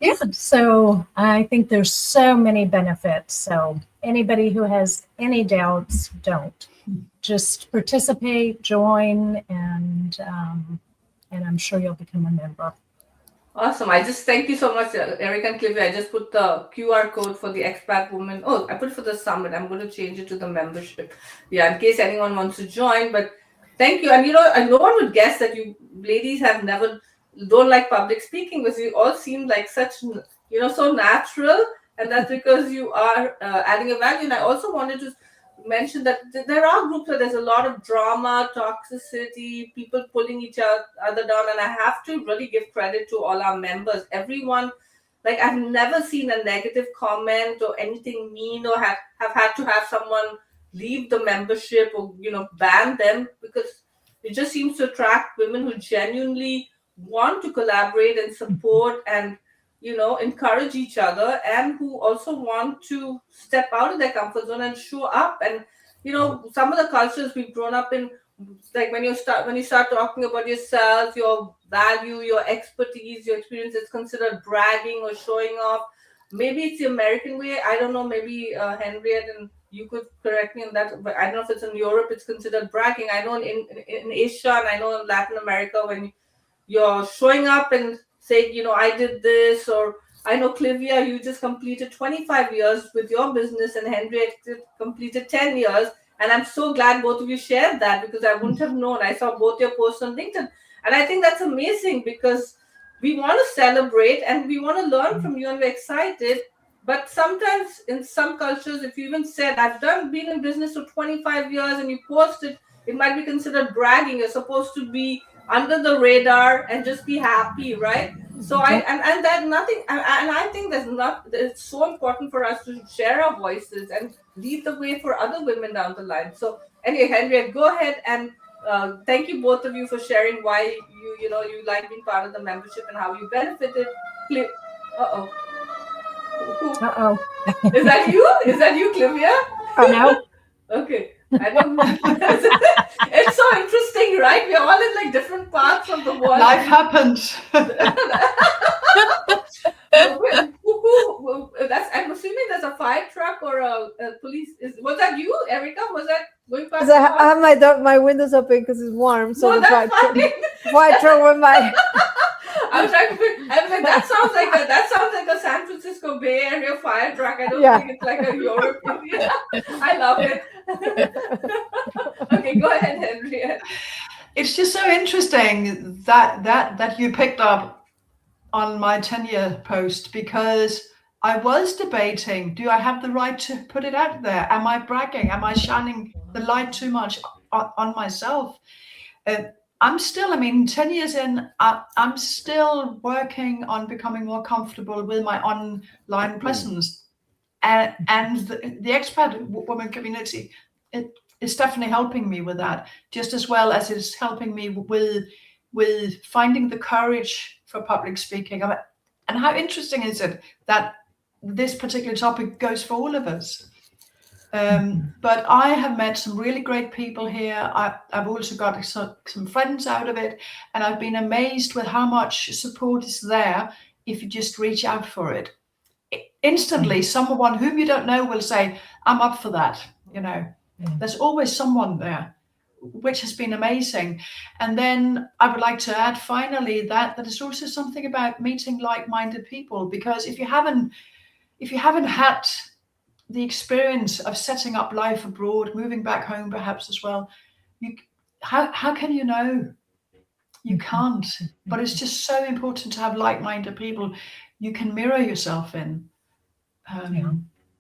yeah, so I think there's so many benefits. So anybody who has any doubts, don't. Just participate, join, and I'm sure you'll become a member. Awesome. I just thank you so much, Erica and Clive. I just put the QR code for the Expat Woman. Oh, I put it for the summit. I'm going to change it to the membership. Yeah, in case anyone wants to join. But thank you. And no one would guess that you ladies don't like public speaking, because you all seem like such, so natural. And that's because you are adding a value. And I also wanted to mention that there are groups where there's a lot of drama, toxicity, people pulling each other down. And I have to really give credit to all our members. Everyone, like, I've never seen a negative comment or anything mean, or have had to have someone leave the membership or, ban them, because it just seems to attract women who genuinely want to collaborate and support and, encourage each other, and who also want to step out of their comfort zone and show up. And, some of the cultures we've grown up in, like when you start talking about yourself, your value, your expertise, your experience, it's considered bragging or showing off. Maybe it's the American way. I don't know. Maybe Henriette, and you could correct me on that. But I don't know if it's in Europe, it's considered bragging. I know in Asia, and I know in Latin America, when you're showing up and saying, I did this, or I know, Clivia, you just completed 25 years with your business, and Henriette completed 10 years. And I'm so glad both of you shared that, because I wouldn't have known. I saw both your posts on LinkedIn. And I think that's amazing, because we want to celebrate and we want to learn from you, and we're excited. But sometimes in some cultures, if you even said, been in business for 25 years and you posted, it might be considered bragging. You're supposed to be under the radar and just be happy, right? So I think it's so important for us to share our voices and lead the way for other women down the line. So anyway, Henriette, go ahead, and thank you both of you for sharing why you like being part of the membership and how you benefited. Uh-oh. Is that you? Is that you, Clivia? No. Okay. I don't know. It's so interesting, right? We're all in like different parts of the world. Life happens. I'm assuming there's a fire truck or a police. Was that you, Erica? Was that going past? Because I have my windows open because it's warm. So No, the that's fine. fire truck with my. I was trying to think. I was like, that sounds like a San Francisco Bay Area fire truck. I don't think it's like a European. I love it. Okay, go ahead, Henriette. It's just so interesting that you picked up on my 10-year post, because I was debating, do I have the right to put it out there? Am I bragging? Am I shining the light too much on myself? I'm still, 10 years in, I'm still working on becoming more comfortable with my online presence. And the Expat Woman community, it's definitely helping me with that, just as well as it's helping me with finding the courage for public speaking. And how interesting is it that this particular topic goes for all of us? But I have met some really great people here. I've also got some friends out of it, and I've been amazed with how much support is there if you just reach out for it. Instantly, someone whom you don't know will say, I'm up for that. There's always someone there, which has been amazing. And then I would like to add finally that is also something about meeting like-minded people, because if you haven't had the experience of setting up life abroad, moving back home perhaps as well, how can you know? You can't. But it's just so important to have like-minded people you can mirror yourself in.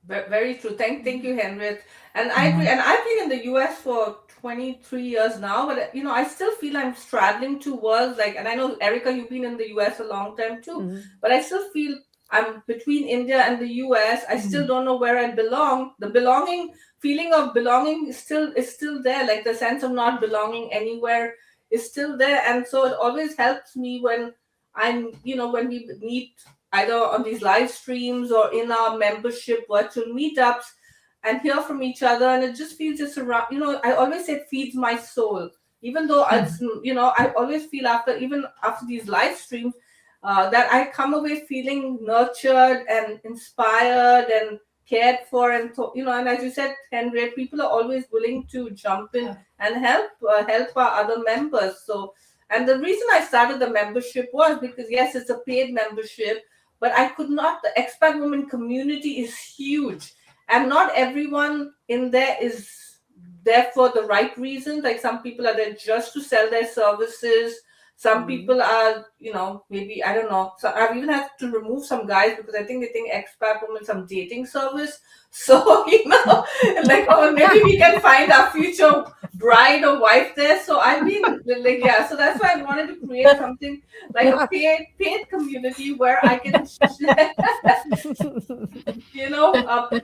Very true. Thank you, Henriette. And I agree. And I've been in the US for 23 years now, but I still feel I'm straddling two worlds. And I know, Erica, you've been in the US a long time too, but I still feel I'm between India and the US. I still don't know where I belong. The feeling of belonging is still there. Like the sense of not belonging anywhere is still there. And so it always helps me when when we meet either on these live streams or in our membership virtual meetups and hear from each other. And it just feels just around, I always say it feeds my soul, even though it's, I always feel after these live streams, that I come away feeling nurtured and inspired and cared for, and and as you said, Henriette, people are always willing to jump in and help our other members. So, and the reason I started the membership was because yes, it's a paid membership, but I could not. The Expat Woman community is huge, and not everyone in there is there for the right reasons. Like some people are there just to sell their services. Some people are, maybe, I don't know. So I've even had to remove some guys because I think they think Expat Woman some dating service. So, maybe we can find our future bride or wife there. So I've been so that's why I wanted to create something like a paid community where I can share,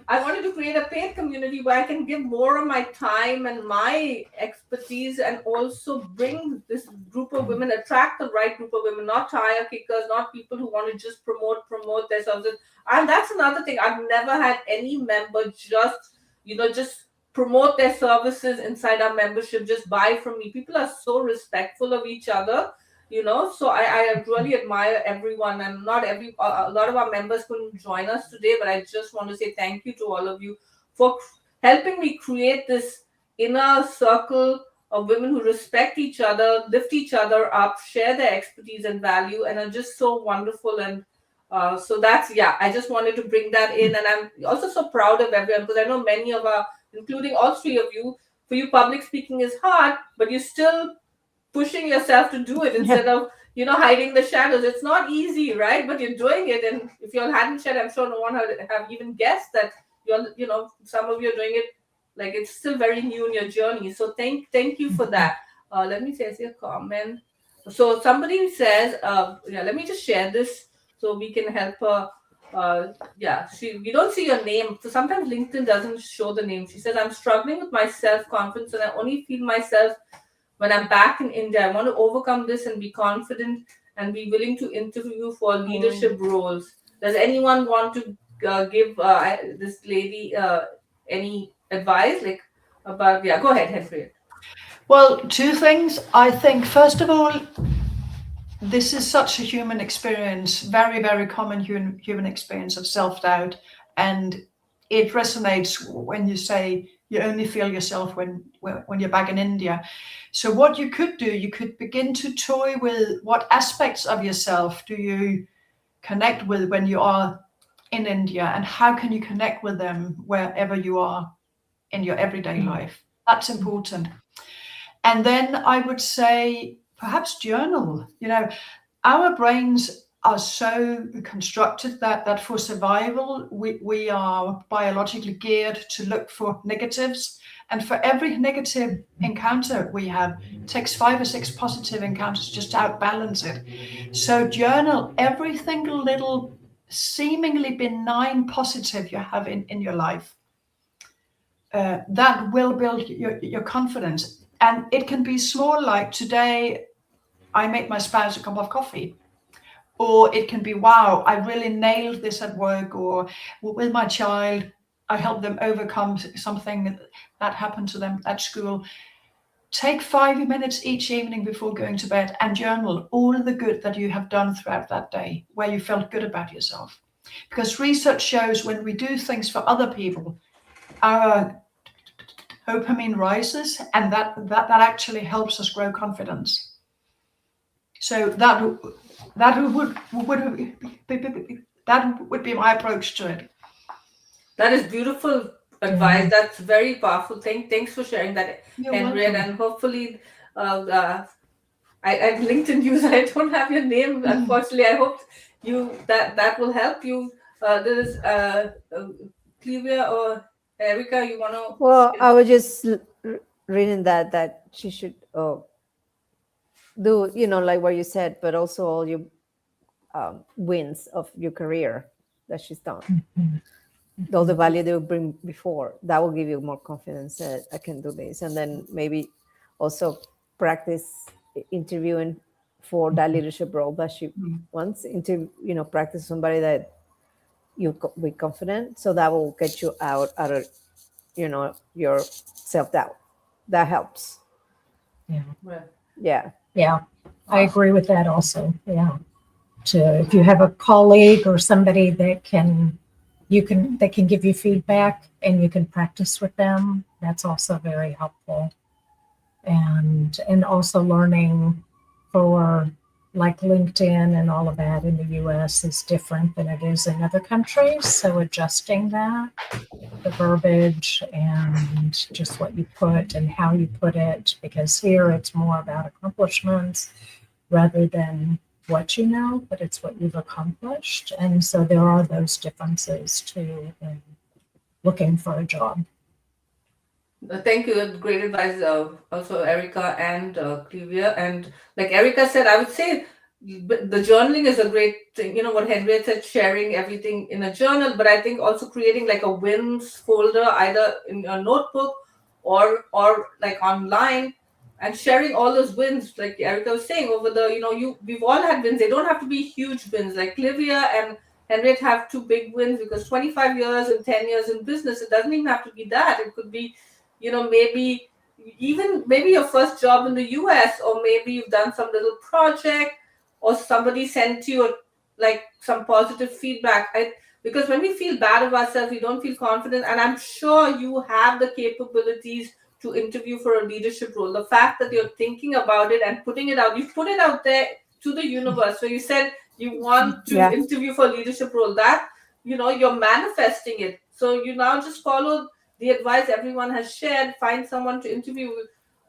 I wanted to create a paid community where I can give more of my time and my expertise, and also bring this group of women, attract the right group of women, not tire kickers, not people who want to just promote their services. And that's another thing. I've never had any member just promote their services inside our membership, just buy from me. People are so respectful of each other, so I really admire everyone. And a lot of our members couldn't join us today, but I just want to say thank you to all of you for helping me create this inner circle of women who respect each other, lift each other up, share their expertise and value, and are just so wonderful. And so that's, I just wanted to bring that in. And I'm also so proud of everyone, because I know many of our, including all three of you, for you, public speaking is hard, but you're still pushing yourself to do it instead of, hiding the shadows. It's not easy, right? But you're doing it. And if you all hadn't shared, I'm sure no one would have even guessed that some of you are doing it. Like, it's still very new in your journey. So thank you for that. Let me see a comment. So somebody says, let me just share this so we can help her. We don't see your name. So sometimes LinkedIn doesn't show the name. She says, I'm struggling with my self-confidence, and I only feel myself when I'm back in India. I want to overcome this and be confident and be willing to interview for leadership roles. Does anyone want to give this lady any advice about? Go ahead, Henriette. Well, two things. I think, first of all, this is such a human experience, very, very common human experience of self-doubt. And it resonates when you say you only feel yourself when you're back in India. So what you could do, you could begin to toy with what aspects of yourself do you connect with when you are in India, and how can you connect with them wherever you are in your everyday life. That's important. And then I would say perhaps journal. Our brains are so constructed that for survival, we are biologically geared to look for negatives. And for every negative encounter we have, it takes 5 or 6 positive encounters just to outbalance it. So journal every single little seemingly benign positive you have in your life. That will build your confidence. And it can be small, like today I made my spouse a cup of coffee. Or it can be, wow, I really nailed this at work, or with my child, I helped them overcome something that happened to them at school. Take 5 minutes each evening before going to bed and journal all the good that you have done throughout that day, where you felt good about yourself. Because research shows when we do things for other people, our dopamine rises, and that actually helps us grow confidence. So that would be my approach to it. That is beautiful advice. That's very powerful. Thanks for sharing that, Henriette. And hopefully, I LinkedIn user. I don't have your name, unfortunately. I hope that will help you. There is Clivia or Erica. You want to? Well, I was just reading that she should do, like what you said, but also all your wins of your career that she's done. All the value they will bring before, that will give you more confidence that I can do this. And then maybe also practice interviewing for that leadership role that she wants, practice somebody that you be confident. So that will get you out of, your self-doubt. That helps. Yeah. I agree with that also. Yeah. If you have a colleague or somebody that can give you feedback and you can practice with them, that's also very helpful. And also learning for like LinkedIn and all of that in the US is different than it is in other countries. So adjusting that, the verbiage and just what you put and how you put it, because here it's more about accomplishments rather than what you know, but it's what you've accomplished. And so there are those differences too in looking for a job. Thank you. That's great advice. Also, Erica and Clivia. And like Erica said, I would say the journaling is a great thing. What Henriette said, sharing everything in a journal, but I think also creating like a wins folder, either in a notebook or like online, and sharing all those wins, like Erica was saying, over the, we've all had wins. They don't have to be huge wins. Like Clivia and Henriette have 2 big wins, because 25 years and 10 years in business, it doesn't even have to be that. It could be, maybe your first job in the US, or maybe you've done some little project, or somebody sent you like some positive feedback. Because when we feel bad of ourselves, we don't feel confident. And I'm sure you have the capabilities to interview for a leadership role. The fact that you're thinking about it and putting it out, you put it out there to the universe. So you said you want to interview for a leadership role, that, you're manifesting it. So you now just follow the advice everyone has shared, find someone to interview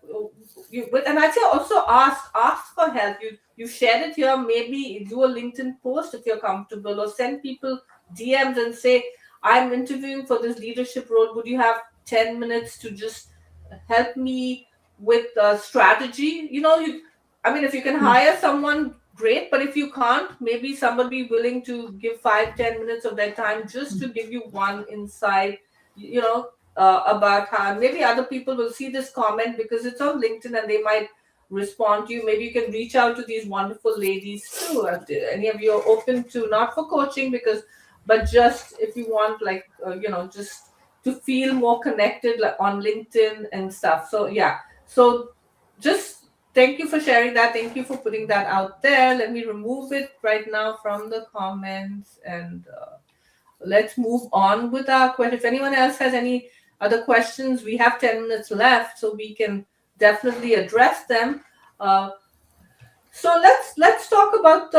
with. And I'd say also ask for help. You shared it here, maybe do a LinkedIn post if you're comfortable, or send people DMs and say, I'm interviewing for this leadership role. Would you have 10 minutes to just help me with strategy? If you can hire someone, great. But if you can't, maybe somebody willing to give 5-10 minutes of their time just to give you one insight, about how maybe other people will see this comment because it's on LinkedIn and they might respond to you. Maybe you can reach out to these wonderful ladies too. Any of you are open to, not for coaching, but just if you want, like, just to feel more connected, like on LinkedIn and stuff. So yeah. So just thank you for sharing that. Thank you for putting that out there. Let me remove it right now from the comments. And let's move on with our question. If anyone else has any other questions, we have 10 minutes left, so we can definitely address them. So let's talk about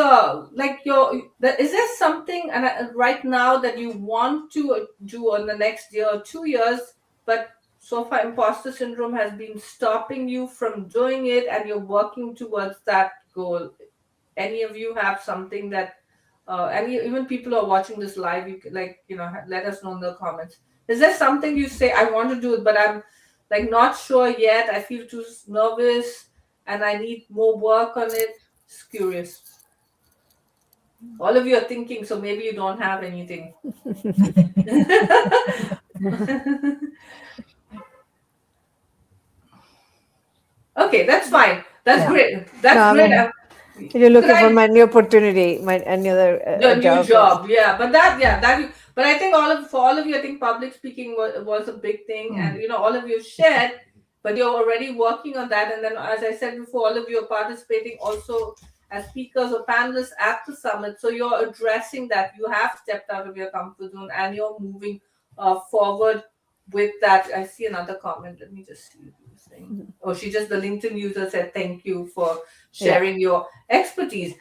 is there something right now that you want to do in the next year or 2 years, but so far imposter syndrome has been stopping you from doing it, and you're working towards that goal? Any of you have something that even people who are watching this live, you could, let us know in the comments. Is there something you say, I want to do it, but I'm not sure yet, I feel too nervous and I need more work on it? Just curious. All of you are thinking, so maybe you don't have anything. Okay, that's fine. That's great. That's great. You're looking for my new opportunity, any other new job. Yeah, but but I think for all of you, I think public speaking was a big thing, and all of you shared, but you're already working on that. And then, as I said before, all of you are participating also as speakers or panelists at the summit. So you're addressing that. You have stepped out of your comfort zone, and you're moving forward with that. I see another comment. Let me just see. Oh, the LinkedIn user said thank you for sharing your expertise.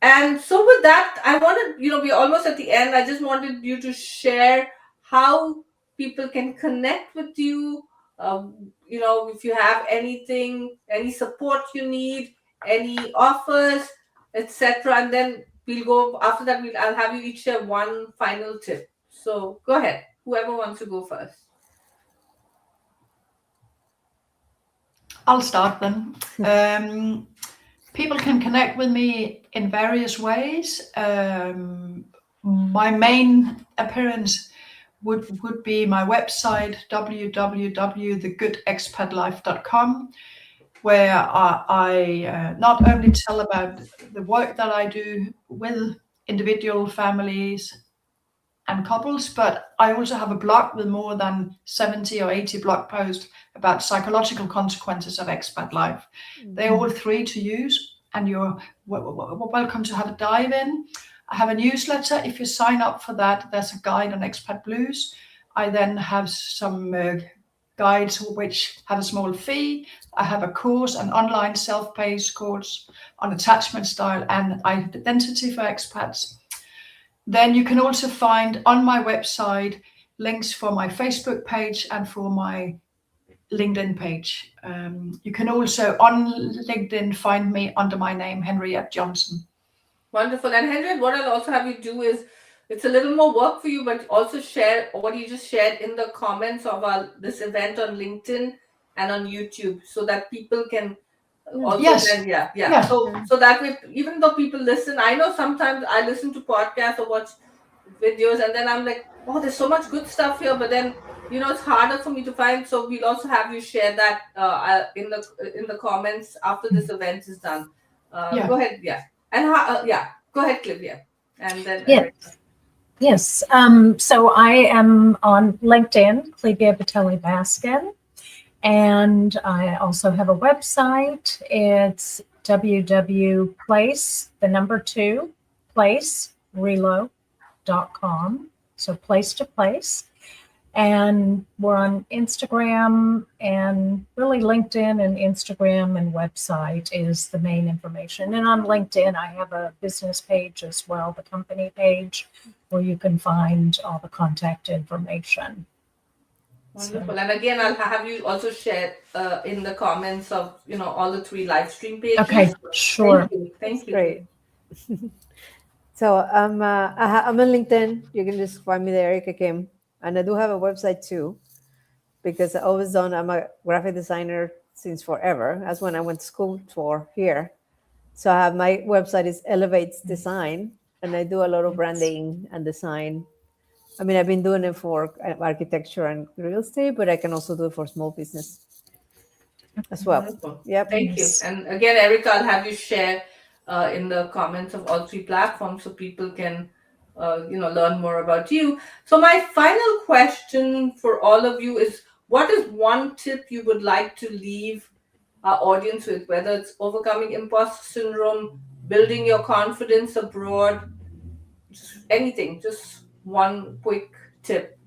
And so with that, I wanted, we're almost at the end. I just wanted you to share how people can connect with you. If you have anything, any support you need, any offers, etc. And then we'll go after that. I'll have you each share one final tip. So go ahead. Whoever wants to go first. I'll start then. People can connect with me in various ways. My main appearance would be my website, www.thegoodexpatlife.com, where I not only tell about the work that I do with individual families and couples, but I also have a blog with more than 70 or 80 blog posts about psychological consequences of expat life. They're all free to use, and you're welcome to have a dive in. I have a newsletter. If you sign up for that, there's a guide on expat blues. I then have some guides which have a small fee. I have a course, an online self-paced course on attachment style and identity for expats. Then you can also find on my website links for my Facebook page and for my LinkedIn page. You can also on LinkedIn find me under my name, Henriette Johnson. Wonderful. And Henriette, what I'll also have you do is, it's a little more work for you, but also share what you just shared in the comments of this event on LinkedIn and on YouTube, so that people can also so that way, even though people listen, I know sometimes I listen to podcasts or watch videos and then I'm like, oh, there's so much good stuff here, but then it's harder for me to find. So we'll also have you share that in the comments after this event is done. Go ahead. And go ahead, Clivia, and then Yes. So I am on LinkedIn, Clivia Batelli Baskin. And I also have a website. It's www.place2placerelo.com. So place to place. And we're on Instagram, and really LinkedIn and Instagram and website is the main information. And on LinkedIn, I have a business page as well, the company page, where you can find all the contact information. Wonderful. And again, I'll have you also share in the comments of all the 3 live stream pages. Okay, sure. Thank you. Great. So I'm on LinkedIn. You can just find me there, Erika Kim. And I do have a website too, because I'm a graphic designer since forever. That's when I went to school for here. So I have my website is Elevates Design, and I do a lot of branding and design. I mean, I've been doing it for architecture and real estate, but I can also do it for small business as well. Wonderful. Yep. Thank you. And again, Erika, I'll have you share in the comments of all 3 platforms so people can learn more about you. So my final question for all of you is, what is one tip you would like to leave our audience with, whether it's overcoming imposter syndrome, building your confidence abroad, just anything, just one quick tip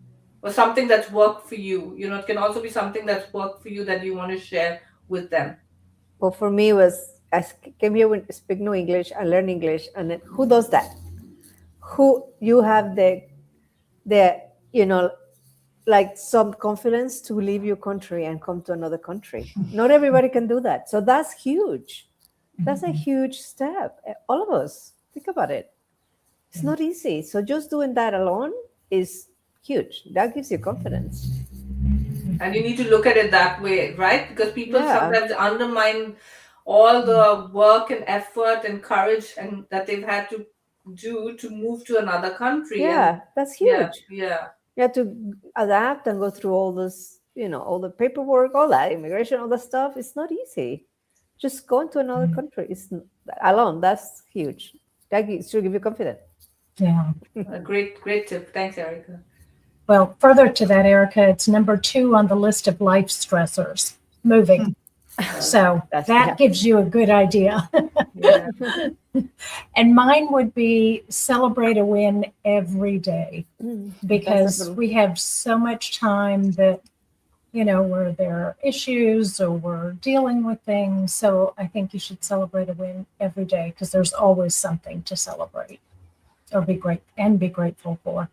or something that's worked for you. It can also be something that's worked for you that you want to share with them. Well, for me, was I came here with speak no English, I learn English, and then who does that? Who you have the like some confidence to leave your country and come to another country. Not everybody can do that, so that's huge. That's a huge step. All of us think about it. It's not easy. So just doing that alone is huge. That gives you confidence. And you need to look at it that way, right? Because people Yeah. sometimes undermine all the work and effort and courage and that they've had to do to move to another country. Yeah, that's huge. Yeah. You have to adapt and go through all this, all the paperwork, all that immigration, all that stuff. It's not easy. Just going to another country is alone. That's huge. That should give you confidence. Yeah. A great tip. Thanks, Erica. Well, further to that, Erica, it's number 2 on the list of life stressors, moving. So that gives you a good idea. Yeah. And mine would be celebrate a win every day, because we have so much time that, where there are issues or we're dealing with things. So I think you should celebrate a win every day, because there's always something to celebrate or be grateful for.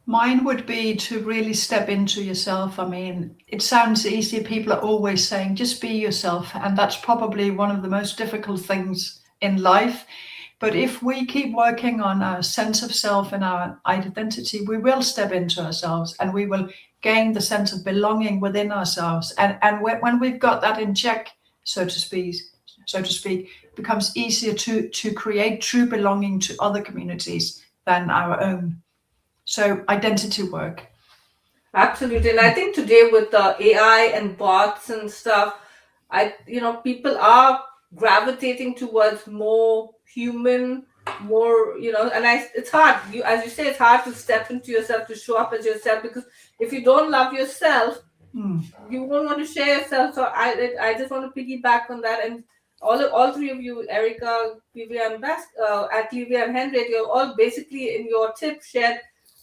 Mine would be to really step into yourself. I mean, it sounds easy. People are always saying, just be yourself. And that's probably one of the most difficult things in life. But if we keep working on our sense of self and our identity, we will step into ourselves and we will gain the sense of belonging within ourselves. And when we've got that in check, so to speak, it becomes easier to create true belonging to other communities than our own. So identity work. Absolutely. And I think today with AI and bots and stuff, people are gravitating towards more human, more, and it's hard. As you say, it's hard to step into yourself, to show up as yourself, because if you don't love yourself, you won't want to share yourself. So I just want to piggyback on that. And all three of you, Erica, Livia, and Henriette, you're all basically in your tip shared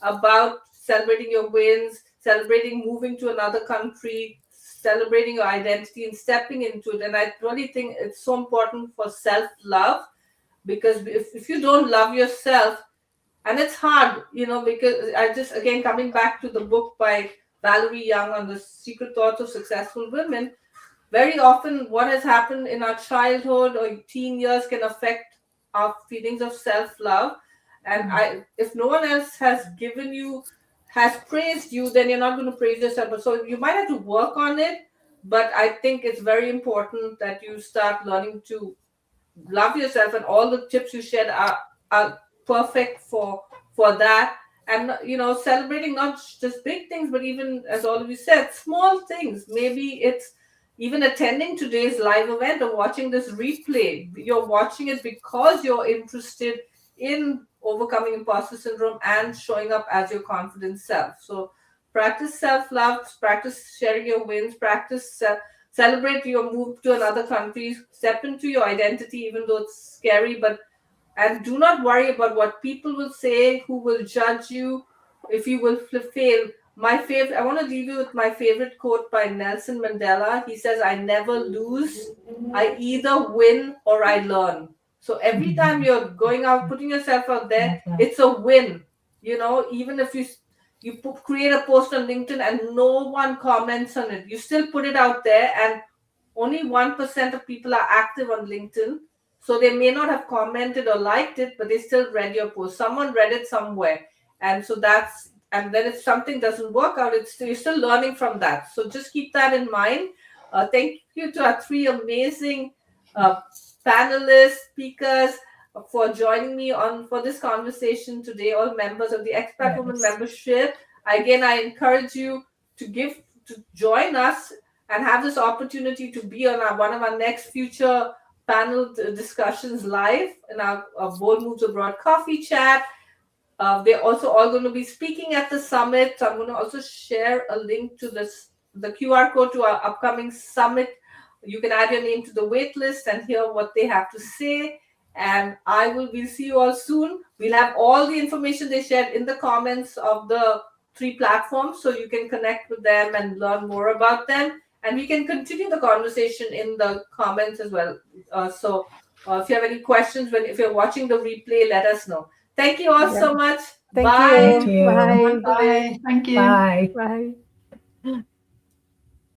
about celebrating your wins, celebrating moving to another country, celebrating your identity and stepping into it. And I really think it's so important for self-love, because if you don't love yourself, and it's hard, because I just, again, coming back to the book by Valerie Young on the secret thoughts of successful women, very often what has happened in our childhood or teen years can affect our feelings of self-love. And if no one else has praised you, then you're not going to praise yourself. But so you might have to work on it. But I think it's very important that you start learning to love yourself, and all the tips you shared are perfect for that. And celebrating not just big things, but even, as all of you said, small things. Maybe it's even attending today's live event or watching this replay. You're watching it because you're interested in overcoming imposter syndrome and showing up as your confident self. So practice self-love, practice sharing your wins, practice celebrate your move to another country, step into your identity, even though it's scary, and do not worry about what people will say, who will judge you, if you will fail. I want to leave you with my favorite quote by Nelson Mandela. He says, I never lose. I either win or I learn. So every time you're going out, putting yourself out there, it's a win. Even if you create a post on LinkedIn and no one comments on it, you still put it out there, and only 1% of people are active on LinkedIn. So they may not have commented or liked it, but they still read your post. Someone read it somewhere. And so and then if something doesn't work out, you're still learning from that. So just keep that in mind. Thank you to our 3 amazing panelists, speakers, for joining me for this conversation today, all members of the Expat Woman membership. Again, I encourage you to join us and have this opportunity to be on one of our next future panel discussions live in our Bold Moves Abroad coffee chat. They're also all going to be speaking at the summit. So I'm going to also share a link to the QR code to our upcoming summit. You can add your name to the wait list and hear what they have to say. And we'll see you all soon. We'll have all the information they shared in the comments of the 3 platforms, so you can connect with them and learn more about them. And we can continue the conversation in the comments as well. So if you have any questions, if you're watching the replay, let us know. Thank you all so much. Thank Bye. you. Bye. Bye. Thank you. Bye. Bye.